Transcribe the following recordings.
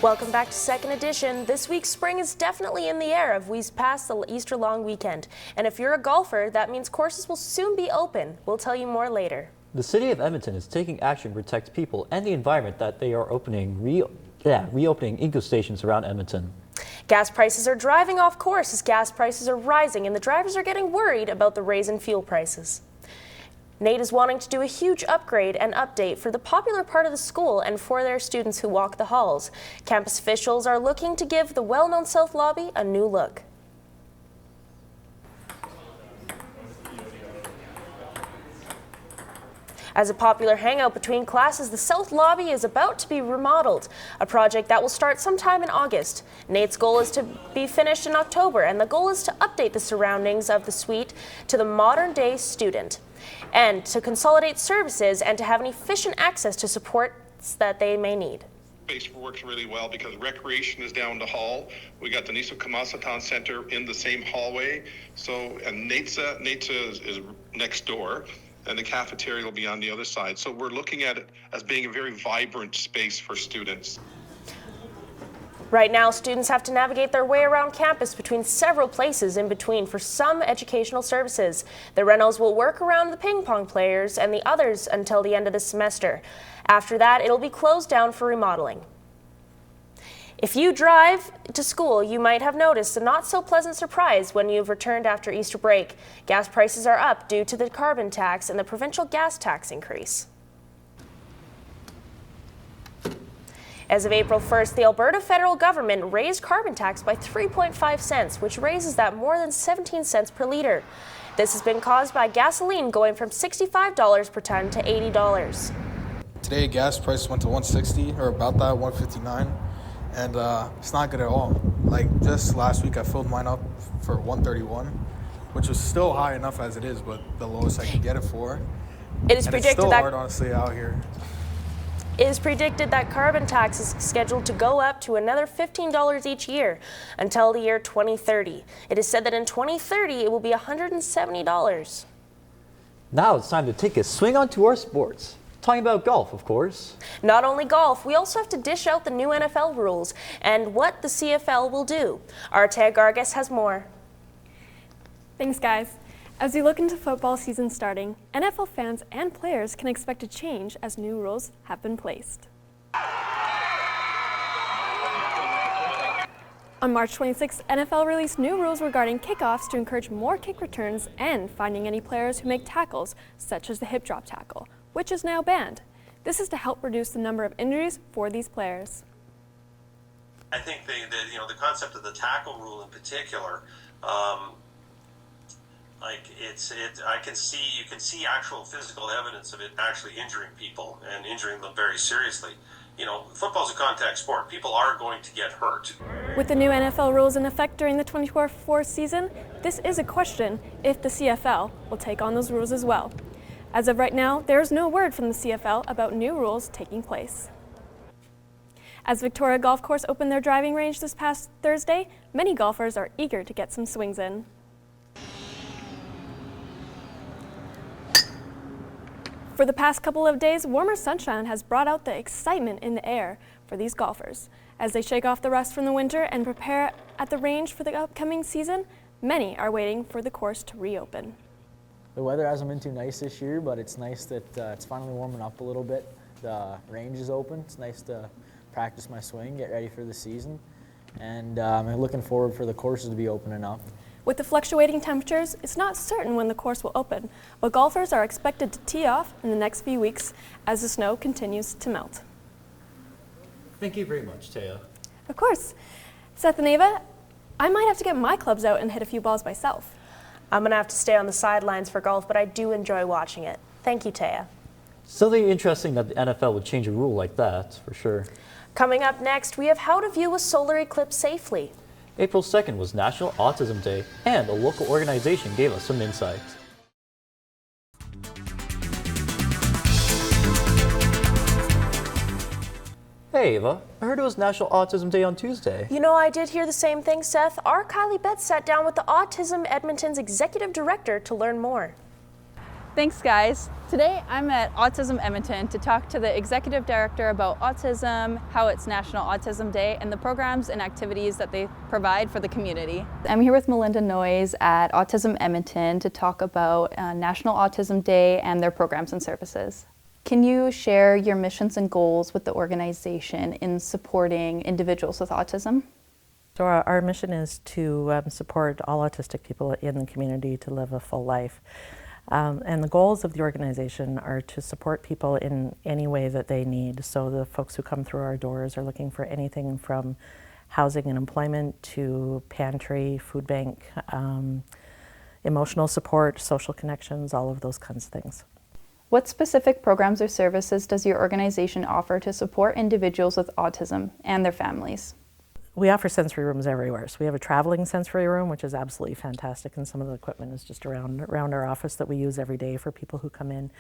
Welcome back to Second Edition. This week, spring is definitely in the air as we pass the Easter long weekend. And if you're a golfer, that means courses will soon be open. We'll tell you more later. The city of Edmonton is taking action to protect people and the environment that they are reopening eco stations around Edmonton. Gas prices are driving off course as gas prices are rising and the drivers are getting worried about the raise in fuel prices. Nate is wanting to do a huge upgrade and update for the popular part of the school and for their students who walk the halls. Campus officials are looking to give the well-known South Lobby a new look. As a popular hangout between classes, the South Lobby is about to be remodeled, a project that will start sometime in August. Nate's goal is to be finished in October, and the goal is to update the surroundings of the suite to the modern-day student, and to consolidate services and to have an efficient access to supports that they may need. Space works really well because recreation is down the hall. We got the Niso Kamasatan Center in the same hallway. And NATSA is next door, and the cafeteria will be on the other side. So we're looking at it as being a very vibrant space for students. Right now, students have to navigate their way around campus between several places in between for some educational services. The rentals will work around the ping pong players and the others until the end of the semester. After that, it'll be closed down for remodeling. If you drive to school, you might have noticed a not so pleasant surprise when you've returned after Easter break. Gas prices are up due to the carbon tax and the provincial gas tax increase. As of April 1st, the Alberta federal government raised carbon tax by 3.5 cents, which raises that more than 17 cents per litre. This has been caused by gasoline going from $65 per ton to $80. Today, gas prices went to $1.60 or about that, $1.59. And it's not good at all. Like just last week, I filled mine up for $1.31, which was still high enough as it is, but the lowest I could get it for. It is predicted it's still that hard, honestly, out here. It is predicted that carbon tax is scheduled to go up to another $15 each year until the year 2030. It is said that in 2030, it will be $170. Now it's time to take a swing onto our sports. Talking about golf, of course. Not only golf, we also have to dish out the new NFL rules and what the CFL will do. Artea Gargas has more. Thanks, guys. As we look into football season starting, NFL fans and players can expect a change as new rules have been placed. On March 26th, NFL released new rules regarding kickoffs to encourage more kick returns and finding any players who make tackles, such as the hip drop tackle, which is now banned. This is to help reduce the number of injuries for these players. I think the concept of the tackle rule in particular, you can see actual physical evidence of it actually injuring people and injuring them very seriously. You know, football's a contact sport. People are going to get hurt. With the new NFL rules in effect during the 2024 season, this is a question if the CFL will take on those rules as well. As of right now, there is no word from the CFL about new rules taking place. As Victoria Golf Course opened their driving range this past Thursday, many golfers are eager to get some swings in. For the past couple of days, warmer sunshine has brought out the excitement in the air for these golfers. As they shake off the rust from the winter and prepare at the range for the upcoming season, many are waiting for the course to reopen. The weather hasn't been too nice this year, but it's nice that it's finally warming up a little bit. The range is open. It's nice to practice my swing, get ready for the season, and I'm looking forward for the courses to be opening up. With the fluctuating temperatures, it's not certain when the course will open, but golfers are expected to tee off in the next few weeks as the snow continues to melt. Thank you very much, Taya. Of course. Seth and Ava, I might have to get my clubs out and hit a few balls myself. I'm going to have to stay on the sidelines for golf, but I do enjoy watching it. Thank you, Taya. Something interesting that the NFL would change a rule like that, for sure. Coming up next, we have how to view a solar eclipse safely. April 2nd was National Autism Day, and a local organization gave us some insight. Hey Ava, I heard it was National Autism Day on Tuesday. You know, I did hear the same thing, Seth. Our Kylie Betts sat down with the Autism Edmonton's executive director to learn more. Thanks, guys. Today I'm at Autism Edmonton to talk to the Executive Director about autism, how it's National Autism Day, and the programs and activities that they provide for the community. I'm here with Melinda Noyes at Autism Edmonton to talk about National Autism Day and their programs and services. Can you share your missions and goals with the organization in supporting individuals with autism? So our mission is to support all autistic people in the community to live a full life. And the goals of the organization are to support people in any way that they need. So the folks who come through our doors are looking for anything from housing and employment to pantry, food bank, emotional support, social connections, all of those kinds of things. What specific programs or services does your organization offer to support individuals with autism and their families? We offer sensory rooms everywhere. So we have a traveling sensory room, which is absolutely fantastic, and some of the equipment is just around our office that we use every day for people who come in.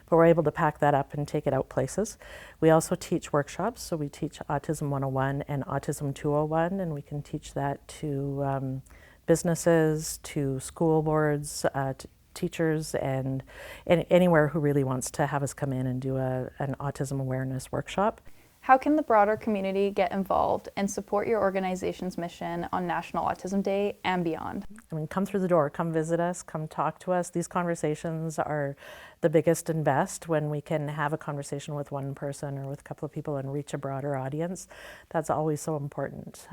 But we're able to pack that up and take it out places. We also teach workshops, so we teach Autism 101 and Autism 201, and we can teach that to businesses, to school boards, to teachers, and anywhere who really wants to have us come in and do an autism awareness workshop. How can the broader community get involved and support your organization's mission on National Autism Day and beyond? I mean, come through the door, come visit us, come talk to us. These conversations are the biggest and best when we can have a conversation with one person or with a couple of people and reach a broader audience. That's always so important.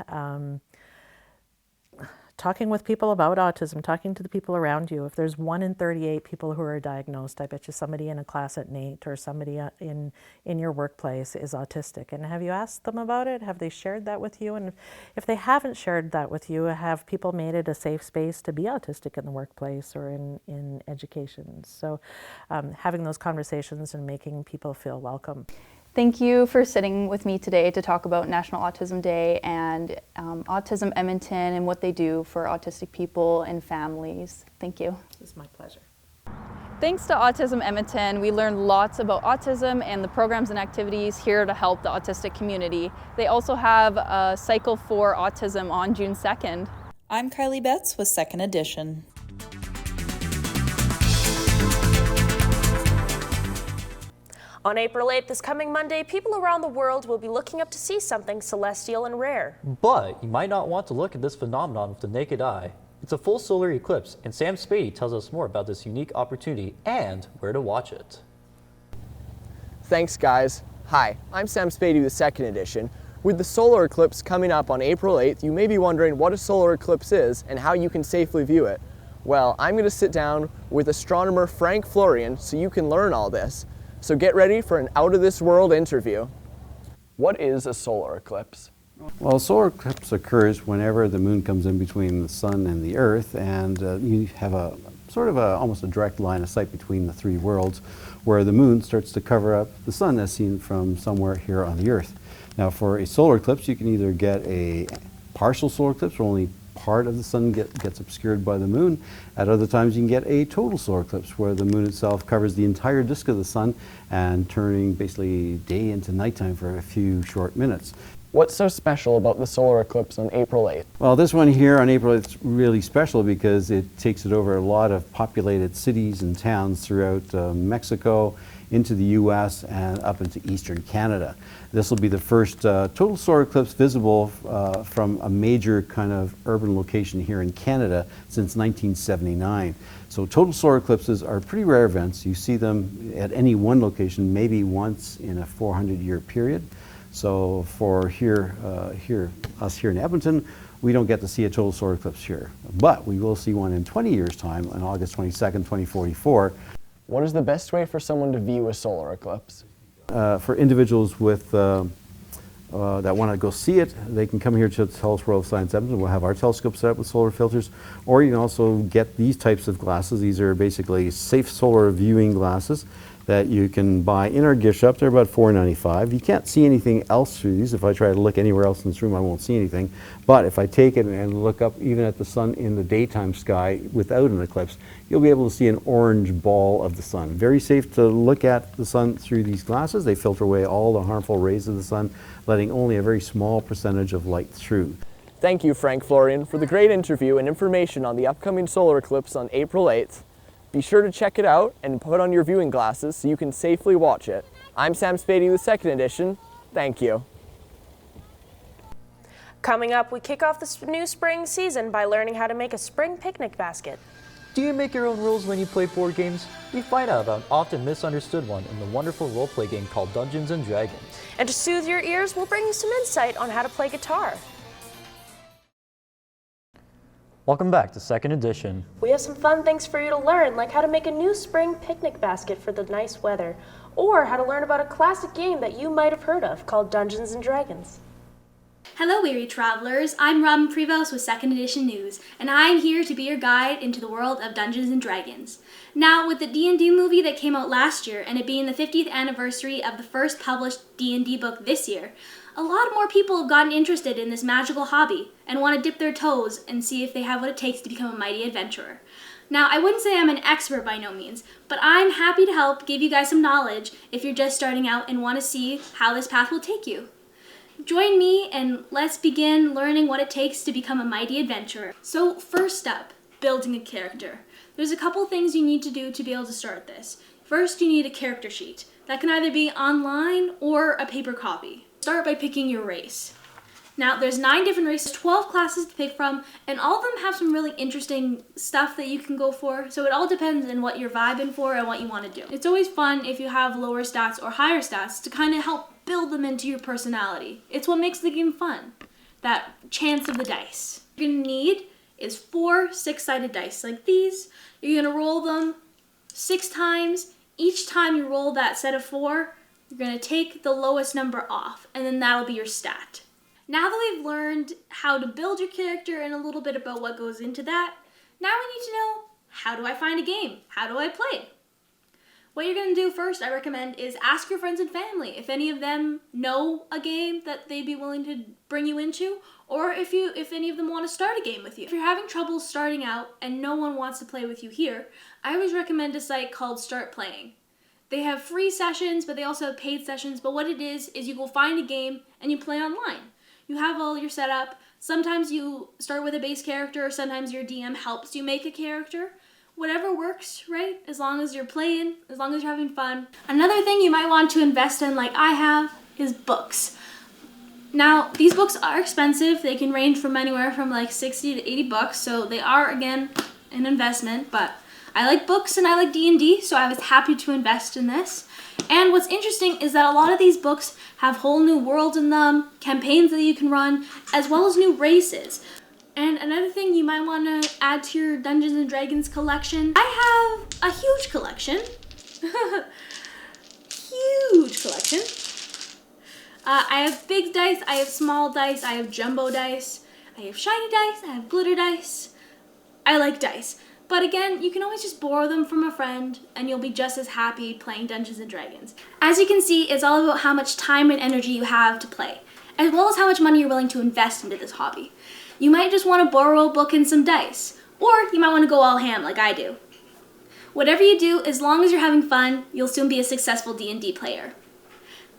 Talking with people about autism, talking to the people around you. If there's 1 in 38 people who are diagnosed, I bet you somebody in a class at NAIT or somebody in your workplace is autistic. And have you asked them about it? Have they shared that with you? And if they haven't shared that with you, have people made it a safe space to be autistic in the workplace or in education? So having those conversations and making people feel welcome. Thank you for sitting with me today to talk about National Autism Day and Autism Edmonton and what they do for autistic people and families. Thank you. It's my pleasure. Thanks to Autism Edmonton, we learned lots about autism and the programs and activities here to help the autistic community. They also have a Cycle for Autism on June 2nd. I'm Kylie Betts with Second Edition. On April 8th, this coming Monday, people around the world will be looking up to see something celestial and rare. But you might not want to look at this phenomenon with the naked eye. It's a full solar eclipse, and Sam Spady tells us more about this unique opportunity and where to watch it. Thanks, guys. Hi, I'm Sam Spady with Second Edition. With the solar eclipse coming up on April 8th, you may be wondering what a solar eclipse is and how you can safely view it. Well, I'm going to sit down with astronomer Frank Florian so you can learn all this. So get ready for an out-of-this-world interview. What is a solar eclipse? Well, a solar eclipse occurs whenever the moon comes in between the sun and the earth, and you have a sort of almost a direct line of sight between the three worlds, where the moon starts to cover up the sun as seen from somewhere here on the earth. Now, for a solar eclipse, you can either get a partial solar eclipse, where only part of the sun gets obscured by the moon. At other times you can get a total solar eclipse where the moon itself covers the entire disk of the sun and turning basically day into nighttime for a few short minutes. What's so special about the solar eclipse on April 8th? Well, this one here on April 8th is really special because it takes it over a lot of populated cities and towns throughout Mexico, into the U.S. and up into eastern Canada. This will be the first total solar eclipse visible from a major kind of urban location here in Canada since 1979. So total solar eclipses are pretty rare events. You see them at any one location maybe once in a 400-year period. So for us here in Edmonton, we don't get to see a total solar eclipse here. But we will see one in 20 years' time on August 22nd, 2044. What is the best way for someone to view a solar eclipse? For individuals with that want to go see it, they can come here to the Telus World of Science Edmonton. We'll have our telescope set up with solar filters, or you can also get these types of glasses. These are basically safe solar viewing glasses that you can buy in our gift shop. They're about $4.95. You can't see anything else through these. If I try to look anywhere else in this room, I won't see anything. But if I take it and look up even at the sun in the daytime sky without an eclipse, you'll be able to see an orange ball of the sun. Very safe to look at the sun through these glasses. They filter away all the harmful rays of the sun, letting only a very small percentage of light through. Thank you, Frank Florian, for the great interview and information on the upcoming solar eclipse on April 8th. Be sure to check it out and put on your viewing glasses so you can safely watch it. I'm Sam Spady with Second Edition. Thank you. Coming up, we kick off the new spring season by learning how to make a spring picnic basket. Do you make your own rules when you play board games? We find out about an often misunderstood one in the wonderful role-play game called Dungeons & Dragons. And to soothe your ears, we'll bring you some insight on how to play guitar. Welcome back to Second Edition. We have some fun things for you to learn, like how to make a new spring picnic basket for the nice weather, or how to learn about a classic game that you might have heard of called Dungeons & Dragons. Hello, weary travelers. I'm Robin Prevost with Second Edition News, and I'm here to be your guide into the world of Dungeons & Dragons. Now, with the D&D movie that came out last year, and it being the 50th anniversary of the first published D&D book this year, a lot more people have gotten interested in this magical hobby and want to dip their toes and see if they have what it takes to become a mighty adventurer. Now, I wouldn't say I'm an expert by no means, but I'm happy to help give you guys some knowledge if you're just starting out and want to see how this path will take you. Join me and let's begin learning what it takes to become a mighty adventurer. So first up, building a character. There's a couple things you need to do to be able to start this. First, you need a character sheet. That can either be online or a paper copy. Start by picking your race. Now, there's 9 different races, 12 classes to pick from, and all of them have some really interesting stuff that you can go for, so it all depends on what you're vibing for and what you want to do. It's always fun if you have lower stats or higher stats to kind of help build them into your personality. It's what makes the game fun, that chance of the dice. What you're going to need is 4 6-sided dice like these. You're going to roll them 6 times. Each time you roll that set of 4, you're going to take the lowest number off, and then that'll be your stat. Now that we've learned how to build your character and a little bit about what goes into that, now we need to know, how do I find a game? How do I play? What you're going to do first, I recommend, is ask your friends and family if any of them know a game that they'd be willing to bring you into, or if any of them want to start a game with you. If you're having trouble starting out and no one wants to play with you here, I always recommend a site called Start Playing. They have free sessions, but they also have paid sessions, but what it is you go find a game and you play online. You have all your setup. Sometimes you start with a base character, sometimes your DM helps you make a character. Whatever works, right? As long as you're playing, as long as you're having fun. Another thing you might want to invest in, like I have, is books. Now, these books are expensive. They can range from anywhere from like 60 to 80 bucks, so they are, again, an investment, but I like books and I like D&D, so I was happy to invest in this. And what's interesting is that a lot of these books have whole new worlds in them, campaigns that you can run, as well as new races. And another thing you might want to add to your Dungeons & Dragons collection, I have a huge collection. Huge collection. I have big dice, I have small dice, I have jumbo dice, I have shiny dice, I have glitter dice. I like dice. But again, you can always just borrow them from a friend and you'll be just as happy playing Dungeons & Dragons. As you can see, it's all about how much time and energy you have to play, as well as how much money you're willing to invest into this hobby. You might just want to borrow a book and some dice, or you might want to go all ham like I do. Whatever you do, as long as you're having fun, you'll soon be a successful D&D player.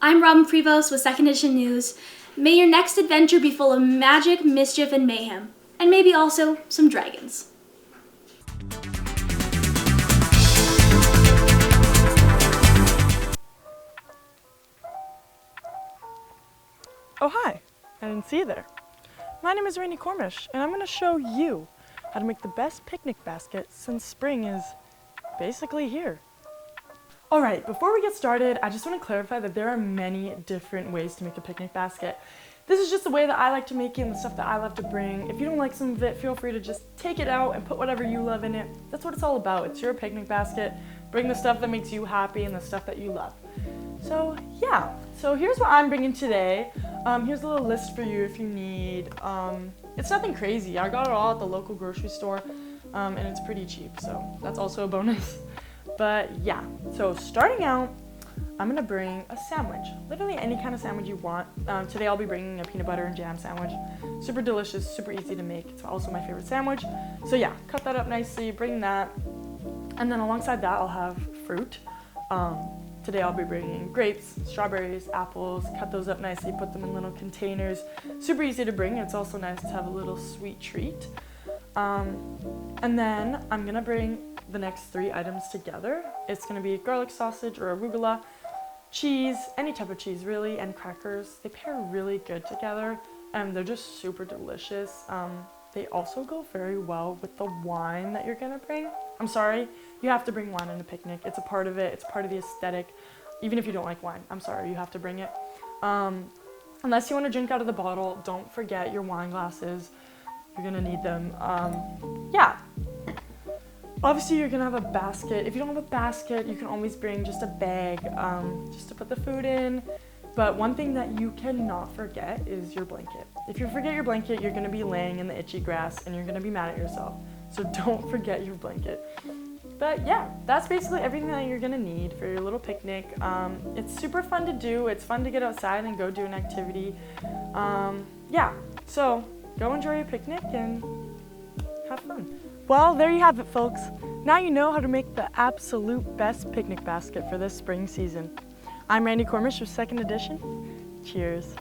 I'm Robin Prevost with Second Edition News. May your next adventure be full of magic, mischief, and mayhem, and maybe also some dragons. Oh hi, I didn't see you there. My name is Rainey Cormish, and I'm going to show you how to make the best picnic basket since spring is basically here. Alright, before we get started, I just want to clarify that there are many different ways to make a picnic basket. This is just the way that I like to make it and the stuff that I love to bring. If you don't like some of it, feel free to just take it out and put whatever you love in it. That's what it's all about. It's your picnic basket. Bring the stuff that makes you happy and the stuff that you love. So yeah, so here's what I'm bringing today. Here's a little list for you if you need. It's nothing crazy. I got it all at the local grocery store and it's pretty cheap, so that's also a bonus. But yeah, so starting out, I'm gonna bring a sandwich. Literally any kind of sandwich you want. Today I'll be bringing a peanut butter and jam sandwich. Super delicious, super easy to make. It's also my favorite sandwich. So yeah, cut that up nicely, bring that. And then alongside that I'll have fruit. Today I'll be bringing grapes, strawberries, apples, cut those up nicely, put them in little containers. Super easy to bring. It's also nice to have a little sweet treat. And then I'm gonna bring the next 3 items together. It's going to be garlic sausage or arugula, cheese, any type of cheese really, and crackers. They pair really good together and they're just super delicious. They also go very well with the wine that you're gonna bring. I'm sorry, you have to bring wine on a picnic. It's a part of it, it's part of the aesthetic. Even if you don't like wine, I'm sorry, you have to bring it. Unless you wanna drink out of the bottle, don't forget your wine glasses. You're gonna need them. Yeah. Obviously you're gonna have a basket. If you don't have a basket, you can always bring just a bag just to put the food in. But one thing that you cannot forget is your blanket. If you forget your blanket, you're gonna be laying in the itchy grass and you're gonna be mad at yourself. So don't forget your blanket. But yeah, that's basically everything that you're gonna need for your little picnic. It's super fun to do. It's fun to get outside and go do an activity. Yeah, so go enjoy your picnic and have fun. Well, there you have it, folks. Now you know how to make the absolute best picnic basket for this spring season. I'm Randy Cormish with 2nd Edition. Cheers.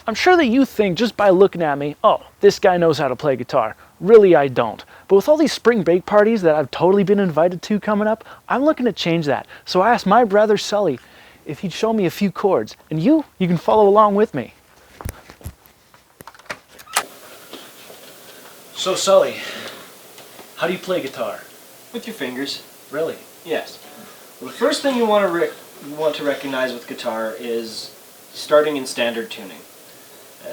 I'm sure that you think just by looking at me, oh, this guy knows how to play guitar. Really, I don't. But with all these spring break parties that I've totally been invited to coming up, I'm looking to change that. So I asked my brother Sully if he'd show me a few chords. And you can follow along with me. So Sully, how do you play guitar? With your fingers. Really? Yes. Well, the first thing you want to recognize with guitar is starting in standard tuning.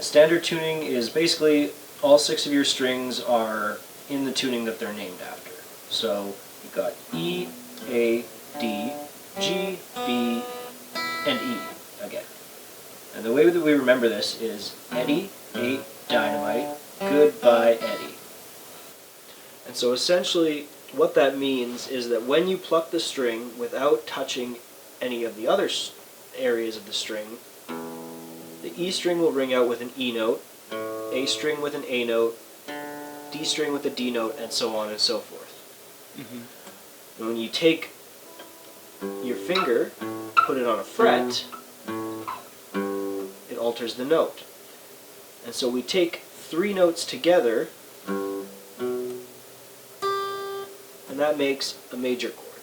Standard tuning is basically all 6 of your strings are in the tuning that they're named after. So you've got E, A, D, G, B, and E again. And the way that we remember this is Eddie ate dynamite, goodbye Eddie. And so essentially what that means is that when you pluck the string without touching any of the other areas of the string, the E string will ring out with an E note, A string with an A note, D string with a D note, and so on and so forth. Mm-hmm. And when you take your finger, put it on a fret, it alters the note. And so we take 3 notes together, and that makes a major chord.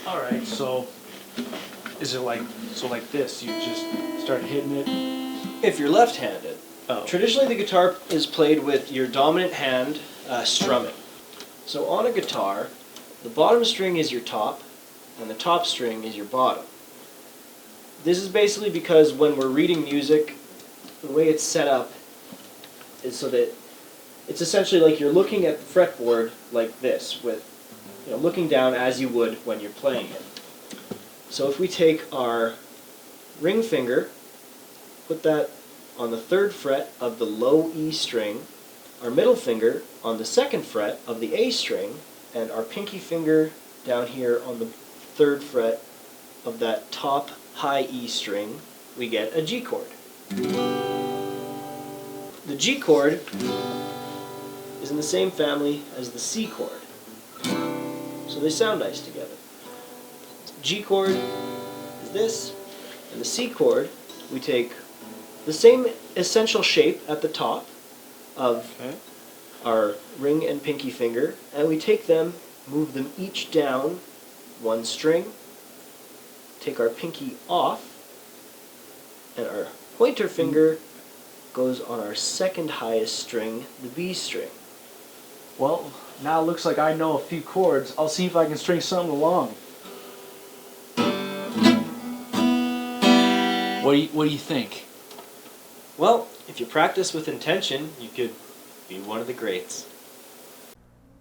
Alright, so is it like this? You just start hitting it? If you're left-handed. Oh. Traditionally the guitar is played with your dominant hand strumming. So on a guitar, the bottom string is your top, and the top string is your bottom. This is basically because when we're reading music, the way it's set up is so that it's essentially like you're looking at the fretboard like this, with looking down as you would when you're playing it. So if we take our ring finger, put that on the 3rd fret of the low E string, our middle finger on the 2nd fret of the A string, and our pinky finger down here on the 3rd fret of that top high E string, we get a G chord. The G chord is in the same family as the C chord, so they sound nice together. G chord is this, and the C chord, we take the same essential shape at the top of our ring and pinky finger, and we take them, move them each down 1 string, take our pinky off, and our pointer finger goes on our 2nd highest string, the B string. Well, now it looks like I know a few chords. I'll see if I can string something along. What do you think? Well, if you practice with intention, you could be one of the greats.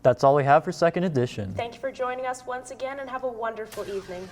That's all we have for 2nd Edition. Thank you for joining us once again and have a wonderful evening.